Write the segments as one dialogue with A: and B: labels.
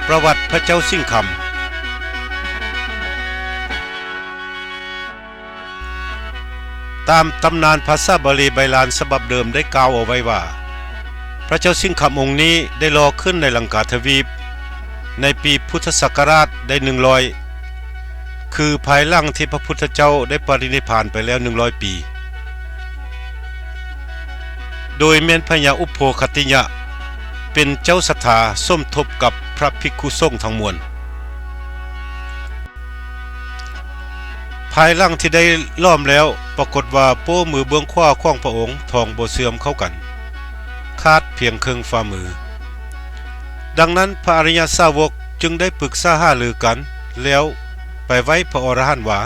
A: ประวัติพระเจ้าสิงห์คำตามตำนานภาษาบาลีใบลานฉบับเดิมได้กล่าวเอาไว้ว่าพระเจ้าสิงห์คำองค์นี้ได้ลอขึ้นในลังกาทวีปในปีพุทธศักราชได้100คือภายหลังที่พระพุทธเจ้าได้ปรินิพพานไปแล้ว100ปีโดยแม่นพญาอุปโภคติยะเป็นเจ้าศรัทธาสมทบกับพระภิกขุสงฆ์ทั้งมวลภายหลังที่ได้ล้อมแล้วปรากฏว่าโป้มือเบื้องขวาของพระองค์ทองบ่เสื่อมเข้ากันคาดเพียงครึ่งฝ่ามือดังนั้นพระอริยสาวกจึงได้ปรึกษาหารือกันแล้วไปไว้พระอรหันต์ว่า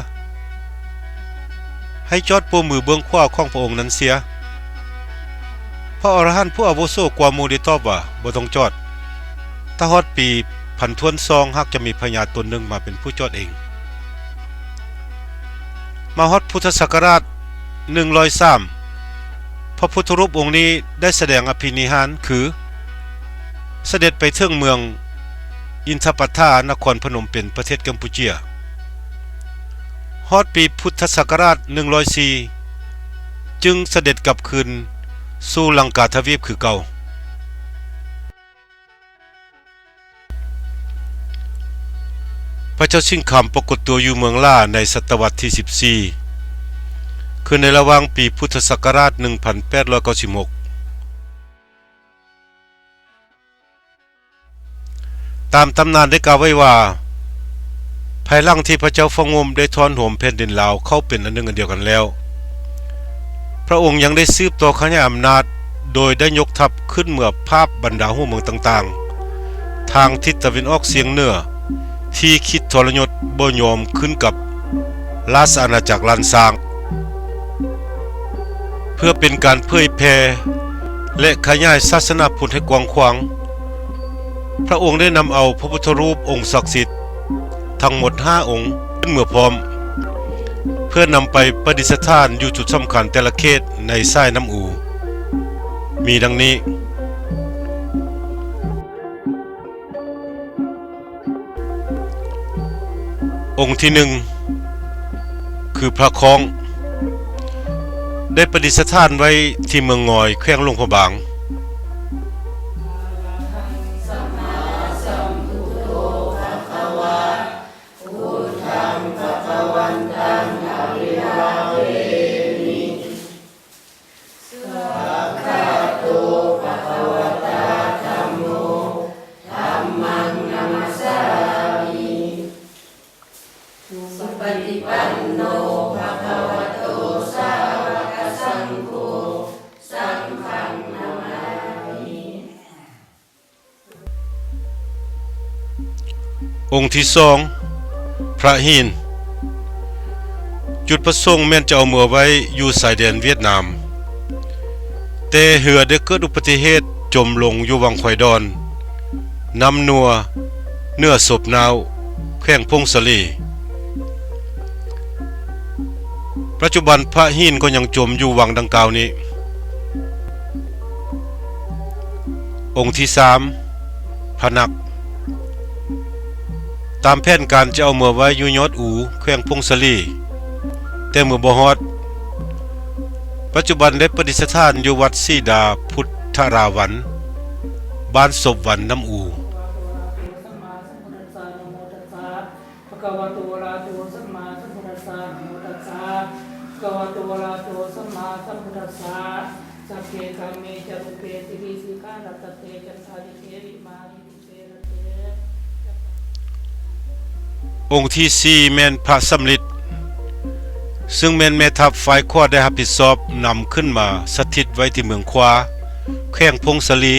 A: ให้จอดโป้มือเบื้องขวาของพระองค์นั้นเสียพระอรหันต์ผู้อาวุโสกว่าหมู่ได้ตอบว่าบ่ต้องจอดถ้าฮอดปีพันทวนซองหากจะมีพญาตนหนึ่งมาเป็นผู้จอดเองมาฮอดพุทธศักราช103พระพุทธรูปองค์นี้ได้แสดงอภินิหารคือเสด็จไปถึงเมืองอินทปัฏฐานครพนมเป็นประเทศกัมพูเชียฮอดปีพุทธศักราช104จึงเสด็จกลับคืนสู่ลังกาทวีปคือเก่าพระเจ้าสิงห์คำปรากฏตัวอยู่เมืองล่าในศตวรรษที่14คือในระหว่างปีพุทธศักราช1896ตามตำนานได้กล่าวไว้ว่าภายหลังที่พระเจ้าฟงมได้ทอนโหมแผ่นดินลาวเข้าเป็นอันหนึ่งอันเดียวกันแล้วพระองค์ยังได้สืบต่อขยายอำนาจโดยได้ยกทัพขึ้นเมืองภาพบรรดาหัวเมืองต่างๆทางทิศตะวันออกเฉียงเหนือที่คิดทรยศบ่ยอมขึ้นกับราชอาณาจักรลันซางเพื่อเป็นการเผยแผ่และขยายศาสนาพุทธให้กว้างขวางพระองค์ได้นำเอาพระพุทธรูปองค์ศักดิ์สิทธิ์ทั้งหมด5องค์ขึ้นเมื่อพร้อมเพื่อนำไปประดิษฐานอยู่จุดสำคัญแต่ละเขตในสายน้ำอูมีดังนี้องค์ที่1คือพระคองได้ประดิษฐานไว้ที่เมืองงอยแขวงหลวงพระบางองค์ที่2พระหินจุดประสงค์แม่นจะเอาเมื่อไว้อยู่สายแดนเวียดนามแต่เรือได้เกิดอุบัติเหตุจมลงอยู่วังควายดอนน้ำนัวเนื้อศพนาวแข้งพงสลีปัจจุบันพระหินก็ยังจมอยู่วังดังกล่าวนี้องค์ที่3พระนักตามแผนการจะเอาเมื่อไว้อยู่ยอดอูแขวงพงสลีแต่เมื่อบ่ฮอดปัจจุบันได้ประดิษฐานอยู่วัดสีดาพุทธราวันบ้านศพวันน้ำอูองค์ที่4แม่นพระสำริดซึ่งแม่นแม่ทัพฝ่ายขวาได้รับผิดชอบนำขึ้นมาสถิตไว้ที่เมืองขวาแขวงพงสลี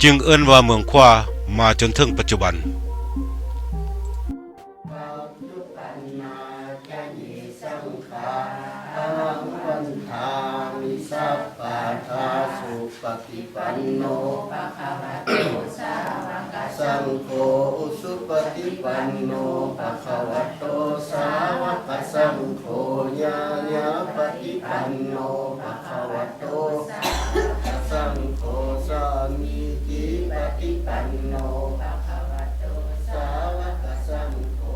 A: จึงเอิ้นว่าเมืองขวามาจนถึงปัจจุบัน
B: สังโฆสุปฏิปันโนภะคะวะโตสาวกสังโฆญาญาปฏิปันโนภะคะวะโตสังโฆสามีจิปฏิปันโนภะคะวะ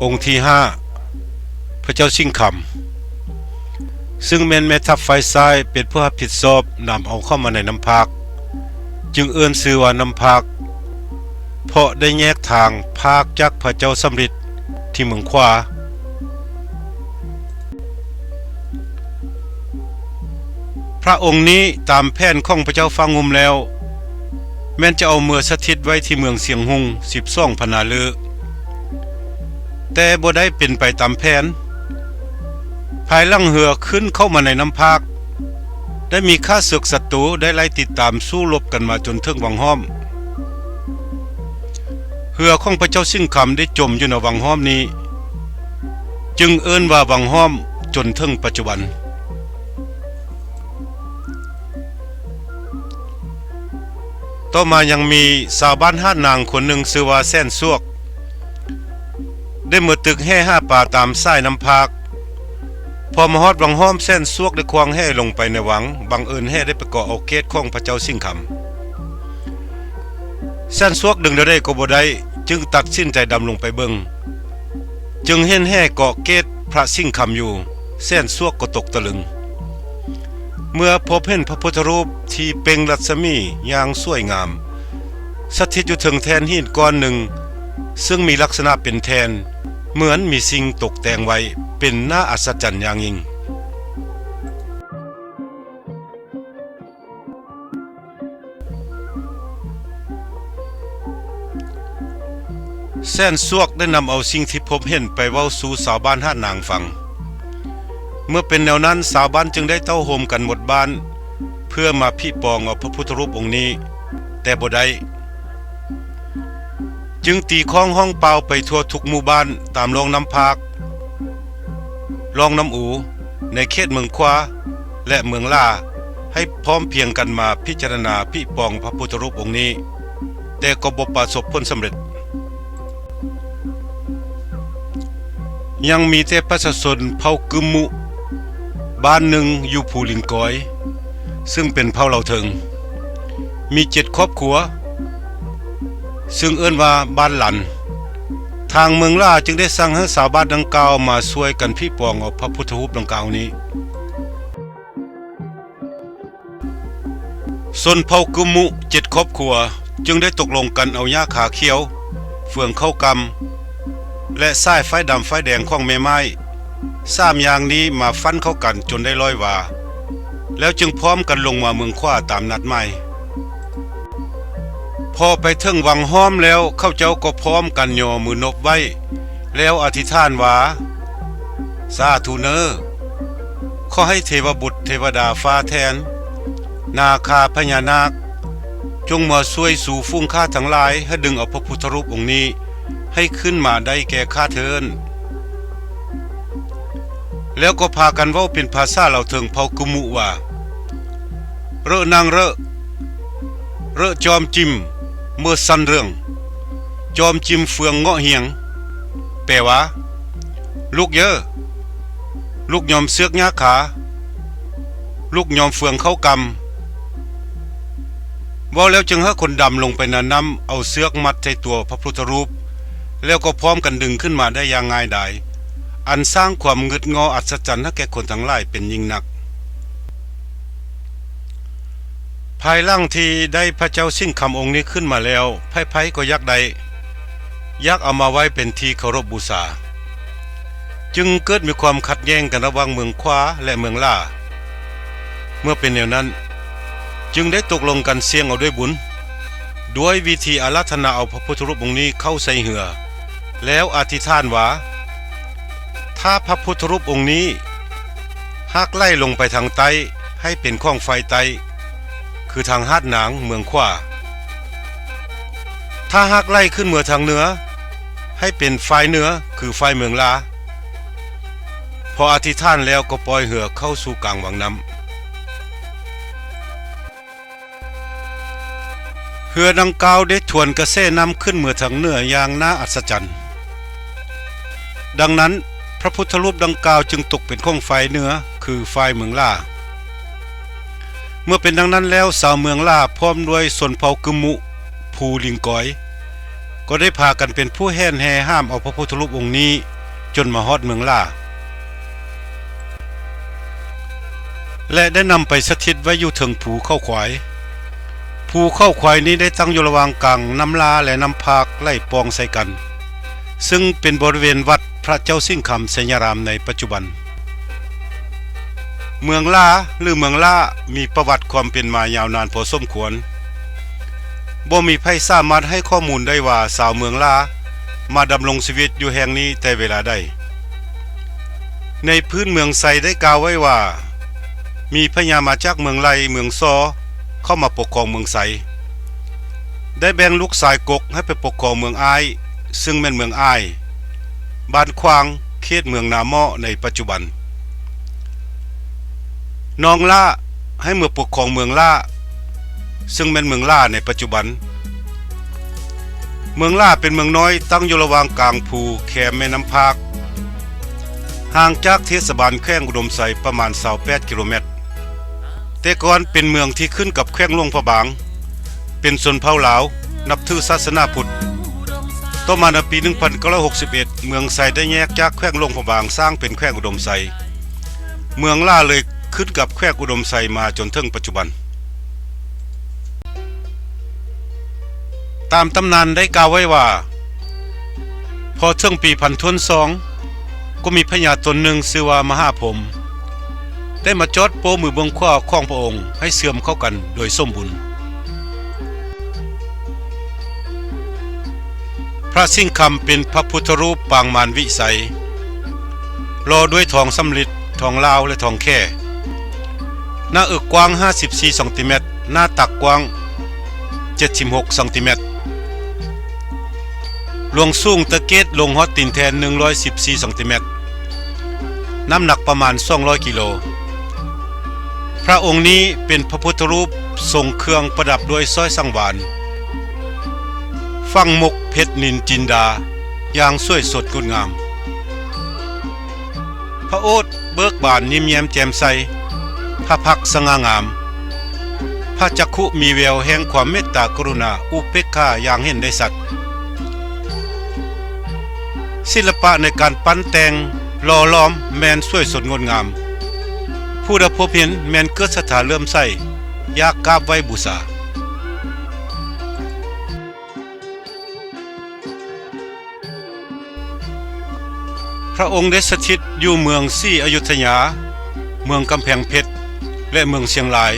A: องค์ที่5พระเจ้าชิงคำซึ่งแม่นแม่ทัพฝ่ายซ้ายเป็นผู้รับผิดชอบนำเอาเข้ามาในน้ำพักจึงเอื้อนชื่อว่าน้ำพักเพราะได้แยกทางภาคจากพระเจ้าสำริดที่เมืองขวาพระองค์นี้ตามแผนของพระเจ้าฟังงุมแล้วแม้นจะเอาเมืองสถิตไว้ที่เมืองเสียงหุง12 พนาลือแต่บ่ได้เป็นไปตามแผนภายหลังเหือขึ้นเข้ามาในน้ำภาคได้มีข้าศึกศัตรูได้ไล่ติดตามสู้รบกันมาจนถึงวังห้อมเหือของพระเจ้าชิงคำได้จมอยู่ในวังห้อมนี้จึงเอิ้นว่าวังห้อมจนถึงปัจจุบันต่อมายังมีสาวบ้านหาดนางคนหนึ่งชื่อว่าแสนซวกได้มือตึกแห่5 ป่าตามสายน้ำพากพอมาฮอดวังห้อมแสนซวกได้ควางแห่ลงไปในวังบังเอิญแห่ได้ไปเกาะเอาเกตของพระเจ้าชิงคำแสนซวกดึงได้ก็บ่ได้จึงตัดสินใจดำลงไปเบิ่งจึงเห็นแห่เกาะเกตพระชิงคำอยู่แสนซวกก็ตกตะลึงเมื่อพบเห็นพระพุทธรูปที่เปล่งรัศมีอย่างสวยงามสถิตอยู่ถึงแทนหินก้อนหนึ่งซึ่งมีลักษณะเป็นแทนเหมือนมีสิ่งตกแต่งไว้เป็นน่าอัศจรรย์อย่างยิ่งแสนซวกได้นำเอาสิ่งที่พบเห็นไปเว้าสู่สาวบ้านหาดนางฟังเมื่อเป็นแนวนั้นสาวบ้านจึงได้เต้าโฮมกันหมดบ้านเพื่อมาพี่ปองเอาพระพุทธรูปองค์นี้แต่บ่ได้จึงตีข้องห้องเปล่าไปทั่วทุกหมู่บ้านตามรองน้ำพากรองน้ำอูในเขตเมืองขวาและเมืองล่าให้พร้อมเพียงกันมาพิจารณาพี่ปองพระพุทธรูปองค์นี้แต่ก็บ่ประสบผลสำเร็จยังมีแต่ประชาชนเผ่ากึมมุบ้านหนึ่งอยู่ภูลิงก้อยซึ่งเป็นเผ่าเหล่าเถิงมี7 ครอบครัวซึ่งเอิ้นว่าบ้านหลันทางเมืองล่าจึงได้สั่งให้สาวบ้านดังกล่าวมาช่วยกันพี่ปองเอาพระพุทธรูปดังกล่าวนี้ส่วนเผ่ากึมมุ7 ครอบครัวจึงได้ตกลงกันเอาหญ้าขาเขียวเฟืองเข้ากำและสายไฟดำไฟแดงของแม่ไม้3 อย่างนี้มาฟันเข้ากันจนได้100 วาแล้วจึงพร้อมกันลงมาเมืองขวาตามนัดหมายพอไปถึงวังห้อมแล้วเข้าเจ้าก็พร้อมกันย่อมือนบไว้แล้วอธิษฐานว่าสาธุเนอขอให้เทวบุตรเทวดาฟ้าแทนนาคาพญานาคจงมาช่วยสู่ฟุ้งข้าทั้งหลายให้ดึงเอาพระพุทธรูปองค์นี้ให้ขึ้นมาได้แก่ข้าเทินแล้วก็พากันเว้าเป็นภาษาเหล่าเถิงเผ่ากุมุว่าเรอนางเรอจอมจิมเมื่อสันเรื่องจอมจิมเฟืองเงาะเหียงแปลว่าลูกเยอะลูกยอมเสือกยาขาลูกยอมเฟืองเข้ากำว่าแล้วจึงให้คนดำลงไปน้ำเอาเสือกมัดใจตัวพระพุทธรูปแล้วก็พร้อมกันดึงขึ้นมาได้อย่างง่ายดายอันสร้างความงึดงออัศจรรย์ให้แก่คนทั้งหลายเป็นยิ่งนักภายหลังที่ได้พระเจ้าชิงคำองค์นี้ขึ้นมาแล้วไพ่ก็ยักเอามาไว้เป็นที่เคารพบูชาจึงเกิดมีความขัดแย้งกันระหว่างเมืองขวาและเมืองล่าเมื่อเป็นแนวนั้นจึงได้ตกลงกันเสี่ยงเอาด้วยบุญด้วยวิธีอาราธนาเอาพระพุทธรูปองค์นี้เข้าใส่เหือแล้วอธิษฐานว่าถ้าพระพุทธรูปองค์นี้หากไล่ลงไปทางใต้ให้เป็นข้องไฟใต้คือทางหาดหนางเมืองขวาถ้าหากไล่ขึ้นเมืองทางเหนือให้เป็นไฟเหนือคือไฟเมืองลาพออธิษฐานแล้วก็ปล่อยเหือเข้าสู่กลางวังน้ำเหือดังกล่าวได้ทวนกระแสน้ำขึ้นเมืองทางเหนืออย่างน่าอัศจรรย์ดังนั้นพระพุทธรูปดังกล่าวจึงตกเป็นของไฟเหนือคือไฟเมืองล่าเมื่อเป็นดังนั้นแล้วสาวเมืองล่าพร้อมด้วยส่วนเผ่ากึมมุภูลิงก้อยก็ ก็ได้พากันเป็นผู้แห่นแห่ห้ามเอาพระพุทธรูปองค์นี้จนมาฮอดเมืองล่าและได้นำไปสถิตไว้อยู่ถึงภูเข้าขวายภูเข้าขวายนี้ได้ตั้งอยู่ระหว่างกลางน้ำลาและน้ำพากไล่ปองใส่กันซึ่งเป็นบริเวณวัดพระเจ้าสิงห์คำเสยรามในปัจจุบันเมืองล่าหรือเมืองล่ามีประวัติความเป็นมายาวนานพอสมควรบ่มีไผสามารถให้ข้อมูลได้ว่าสาวเมืองล่ามาดำรงชีวิตอยู่แห่งนี้แต่เวลาใดในพื้นเมืองไซได้กล่าวไว้ว่ามีพญามาจากเมืองไลเมืองซอเข้ามาปกครองเมืองไซได้แบ่งลูกสายกกให้ไปปกครองเมืองอ้ายซึ่งแม่นเมืองอ้ายบ้านควางเขตเมืองนาหม้อในปัจจุบันนองล่าให้เมื่อปกครองเมืองล่าซึ่งเป็นเมืองล่าในปัจจุบันเมืองล่าเป็นเมืองน้อยตั้งอยู่ระหว่างกลางภูแคมแม่น้ำพากห่างจากเทศบาลแขวงอุดมไซประมาณ28กิโลเมตรแต่ก่อนเป็นเมืองที่ขึ้นกับแขวงหลวงพระบางเป็นชนเผ่าลาวนับถือศาสนาพุทธต่อมาในปี1961เมืองไซได้แยกจากแขวงหลวงพระบางสร้างเป็นแขวงอุดมไซเมืองล่าเลยขึ้นกับแขวงอุดมไซมาจนถึงปัจจุบันตามตำนานได้กล่าวไว้ว่าพอถึงปี1022ก็มีพญาตนหนึ่งชื่อว่ามหาพรหมได้มาจอดโปมือบงขวาของพระองค์ให้เสื่อมเข้ากันโดยสมบูรณ์พระสิงห์คำเป็นพระพุทธรูปปางมารวิสัยรอด้วยทองสำริดทองลาวและทองแค่หน้าอกกว้าง54ซนติเมตรหน้าตักกว้าง76ซนติเมตรลวงสูงตะเกตลงฮอดตีนแทน114ซนติเมตรน้ำหนักประมาณ200กิโลพระองค์นี้เป็นพระพุทธรูปทรงเครื่องประดับด้วยสร้อยสังวานฟังมุกเพชรนินจินดาอย่างสวยสดงดงามพระโอษฐ์เบิกบานยิ้มแย้มแจ่มใสพระพักตร์สง่างามพระจักขุมีแววแห่งความเมตตากรุณาอุเบกขาอย่างเห็นได้สัตว์ศิลปะในการปั้นแต่งหล่อล้อมแมนสวยสดงดงามผู้ใดพบเห็นแมนเกิดศรัทธาเลื่อมใสอยากกราบไหว้บูชาพระองค์ได้สถิตอยู่เมืองศรีอยุธยาเมืองกำแพงเพชรและเมืองเชียงราย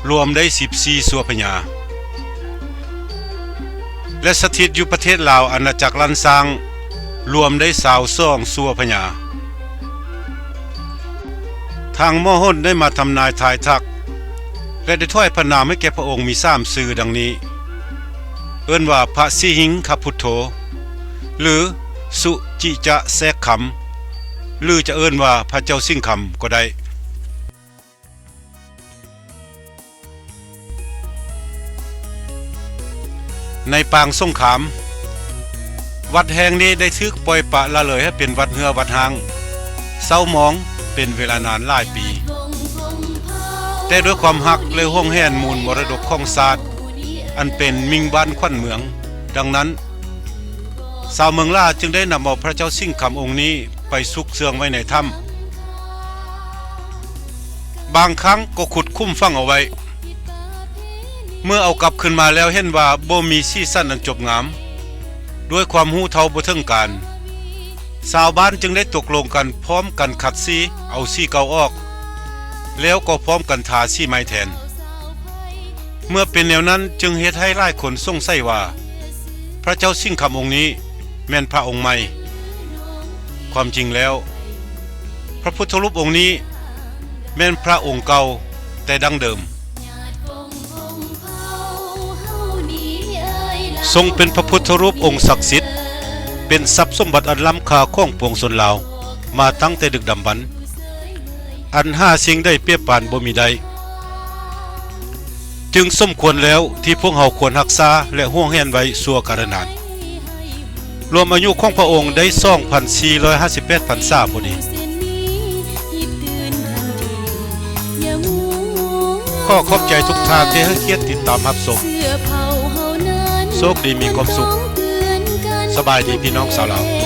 A: รวมได้14สัวพญาและสถิตอยู่ประเทศลาวอาณาจักรลันซางรวมได้22สัวพญาทางมอห้นได้มาทำนายทายทักและได้ถ้อยพระนามให้แก่พระองค์มี3ชื่อดังนี้เอิ้นว่าพระสิหิงคพุทโธหรือสุจิจะแสกคำหรือจะเอิ้นว่าพระเจ้าสิงห์คำก็ได้ในปางสงขามวัดแห่งนี้ได้ถูกปล่อยปละละเลยให้เป็นวัดเหือวัดหางเศร้าหมองเป็นเวลานานหลายปีแต่ด้วยความฮักและห่วงแหนมูลมรดกของศาสตร์อันเป็นมิ่งบ้านขวัญเมืองดังนั้นชาวเมืองล่าจึงได้นำเอาพระเจ้าสิงห์คำองค์นี้ไปซุกเสื่องไว้ในถ้ำบางครั้งก็ขุดคุ้มฝังเอาไว้เมื่อเอากลับขึ้นมาแล้วเห็นว่าบ่มีสีสันอันจบงามด้วยความหู้เท่าบ่ถึงการชาวบ้านจึงได้ตกลงกันพร้อมกันขัดสีเอาสีเก่าออกแล้วก็พร้อมกันทาสีใหม่แทนเมื่อเป็นแนวนั้นจึงเฮ็ดให้หลายคนสงสัยว่าพระเจ้าสิงห์คำองค์นี้แม่นพระองค์ใหม่ความจริงแล้วพระพุทธรูปองค์นี้แม่นพระองค์เก่าแต่ดั้งเดิมทรงเป็นพระพุทธรูปองค์ศักดิ์สิทธิ์เป็นทรัพย์สมบัติอันล้ำค่าของปวงชนลาวมาตั้งแต่ดึกดำบรรพ์อันหาสิ่งได้เปรียบปานบ่มีใดจึงสมควรแล้วที่พวกเราควรรักษาและห่วงแหนไว้ชั่วกาลนานรวมอายุของพระองค์ได้ 2,458 พรรษาพอดีขอขอบใจทุกท่านที่ให้เกียรติติดตามรับชมโชคดีมีความสุข สบายดีพี่น้องสาวเราว